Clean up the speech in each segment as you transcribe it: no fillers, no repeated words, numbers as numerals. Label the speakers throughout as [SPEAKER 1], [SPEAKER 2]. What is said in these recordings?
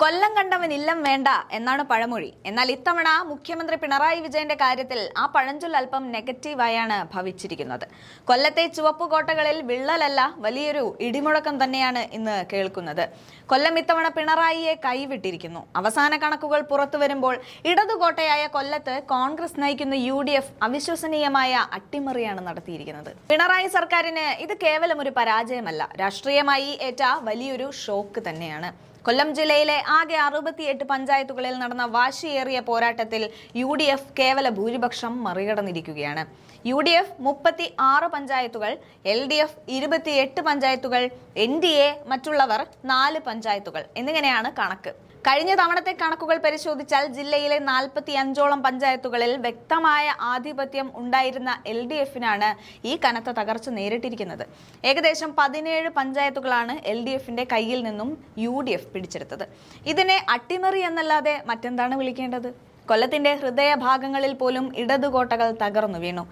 [SPEAKER 1] കൊല്ലം കണ്ടവൻ ഇല്ലം വേണ്ട എന്നാണ് പഴമൊഴി. എന്നാൽ ഇത്തവണ മുഖ്യമന്ത്രി പിണറായി വിജയന്റെ കാര്യത്തിൽ ആ പഴഞ്ചൊല്ല് അല്പം നെഗറ്റീവായാണ് ഭവിച്ചിരിക്കുന്നത്. കൊല്ലത്തെ ചുവപ്പുകോട്ടകളിൽ വിള്ളലല്ല, വലിയൊരു ഇടിമുഴക്കം തന്നെയാണ് ഇന്ന് കേൾക്കുന്നത്. കൊല്ലം ഇത്തവണ പിണറായിയെ കൈവിട്ടിരിക്കുന്നു. അവസാന കണക്കുകൾ പുറത്തു വരുമ്പോൾ ഇടതുകോട്ടയായ കൊല്ലത്ത് കോൺഗ്രസ് നയിക്കുന്ന UDF അവിശ്വസനീയമായ അട്ടിമറിയാണ് നടത്തിയിരിക്കുന്നത്. പിണറായി സർക്കാരിന് ഇത് കേവലം ഒരു പരാജയമല്ല, രാഷ്ട്രീയമായി ഏറ്റ വലിയൊരു ഷോക്ക് തന്നെയാണ്. കൊല്ലം ജില്ലയിലെ ആകെ 68 പഞ്ചായത്തുകളിൽ നടന്ന വാശിയേറിയ പോരാട്ടത്തിൽ UDF കേവല ഭൂരിപക്ഷം മറികടന്നിരിക്കുകയാണ്. UDF 36 പഞ്ചായത്തുകൾ, LDF 28 പഞ്ചായത്തുകൾ, NDA മറ്റുള്ളവർ 4 പഞ്ചായത്തുകൾ എന്നിങ്ങനെയാണ് കണക്ക്. കഴിഞ്ഞ തവണത്തെ കണക്കുകൾ പരിശോധിച്ചാൽ ജില്ലയിലെ 45ഓളം പഞ്ചായത്തുകളിൽ വ്യക്തമായ ആധിപത്യം ഉണ്ടായിരുന്ന LDFനാണ് ഈ കനത്ത തകർച്ച നേരിട്ടിരിക്കുന്നത്. ഏകദേശം 17 പഞ്ചായത്തുകളാണ് LDFന്റെ കയ്യിൽ നിന്നും UDF പിടിച്ചെടുത്തത്. ഇതിനെ അട്ടിമറി എന്നല്ലാതെ മറ്റെന്താണ് വിളിക്കേണ്ടത്? കൊല്ലത്തിന്റെ ഹൃദയഭാഗങ്ങളിൽ പോലും ഇടതുകോട്ടകൾ തകർന്നു വീണു.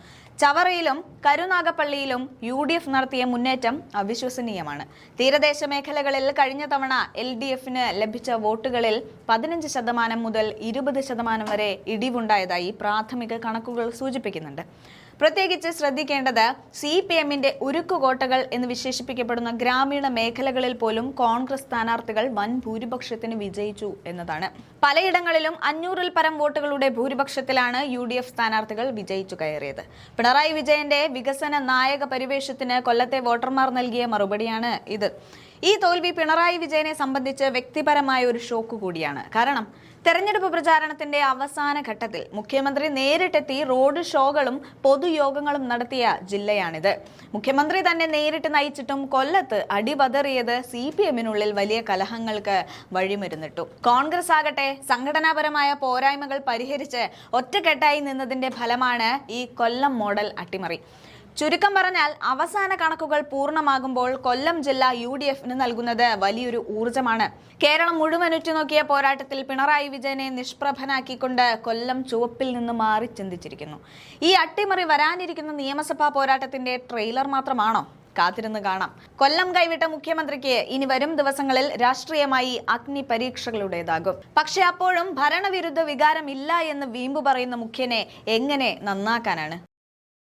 [SPEAKER 1] ചവറയിലും കരുനാഗപ്പള്ളിയിലും UDF നടത്തിയ മുന്നേറ്റം അവിശ്വസനീയമാണ്. തീരദേശ മേഖലകളിൽ കഴിഞ്ഞ തവണ LDFന് ലഭിച്ച വോട്ടുകളിൽ 15% മുതൽ 20% വരെ ഇടിവുണ്ടായതായി പ്രാഥമിക കണക്കുകൾ സൂചിപ്പിക്കുന്നുണ്ട്. പ്രത്യേകിച്ച് ശ്രദ്ധിക്കേണ്ടത് CPMന്റെ ഉരുക്കുകോട്ടകൾ എന്ന് വിശേഷിപ്പിക്കപ്പെടുന്ന ഗ്രാമീണ മേഖലകളിൽ പോലും കോൺഗ്രസ് സ്ഥാനാർത്ഥികൾ വൻ ഭൂരിപക്ഷത്തിന് വിജയിച്ചു എന്നതാണ്. പലയിടങ്ങളിലും 500-ൽ പരം വോട്ടുകളുടെ ഭൂരിപക്ഷത്തിലാണ് UDF സ്ഥാനാർത്ഥികൾ വിജയിച്ചു കയറിയത്. പിണറായി വിജയന്റെ വികസന നായക പരിവേഷത്തിന് കൊല്ലത്തെ വോട്ടർമാർ നൽകിയ മറുപടിയാണ് ഇത്. ഈ തോൽവി പിണറായി വിജയനെ സംബന്ധിച്ച് വ്യക്തിപരമായ ഒരു ഷോക്ക് കൂടിയാണ്. കാരണം തെരഞ്ഞെടുപ്പ് പ്രചാരണത്തിന്റെ അവസാന ഘട്ടത്തിൽ മുഖ്യമന്ത്രി നേരിട്ടെത്തി റോഡ് ഷോകളും പൊതുയോഗങ്ങളും നടത്തിയ ജില്ലയാണിത്. മുഖ്യമന്ത്രി തന്നെ നേരിട്ട് നയിച്ചിട്ടും കൊല്ലത്ത് അടിപതറിയത് CPMനുള്ളിൽ വലിയ കലഹങ്ങൾക്ക് വഴിമരുന്നിട്ടു. കോൺഗ്രസ് ആകട്ടെ സംഘടനാപരമായ പോരായ്മകൾ പരിഹരിച്ച് ഒറ്റക്കെട്ടായി നിന്നതിന്റെ ഫലമാണ് ഈ കൊല്ലം മോഡൽ അട്ടിമറി. ചുരുക്കം പറഞ്ഞാൽ അവസാന കണക്കുകൾ പൂർണ്ണമാകുമ്പോൾ കൊല്ലം ജില്ല UDFന് നൽകുന്നത് വലിയൊരു ഊർജമാണ്. കേരളം മുഴുവൻ ഉറ്റുനോക്കിയ പോരാട്ടത്തിൽ പിണറായി വിജയനെ നിഷ്പ്രഭനാക്കിക്കൊണ്ട് കൊല്ലം ചുവപ്പിൽ നിന്ന് മാറി ചിന്തിച്ചിരിക്കുന്നു. ഈ അട്ടിമറി വരാനിരിക്കുന്ന നിയമസഭാ പോരാട്ടത്തിന്റെ ട്രെയിലർ മാത്രമാണോ? കാത്തിരുന്ന് കാണാം. കൊല്ലം കൈവിട്ട മുഖ്യമന്ത്രിക്ക് ഇനി വരും ദിവസങ്ങളിൽ രാഷ്ട്രീയമായി അഗ്നി പരീക്ഷകളുടേതാകും. പക്ഷെ അപ്പോഴും ഭരണവിരുദ്ധ വികാരം ഇല്ല എന്ന് വീമ്പ് പറയുന്ന മുഖ്യനെ എങ്ങനെ നന്നാക്കാനാണ്?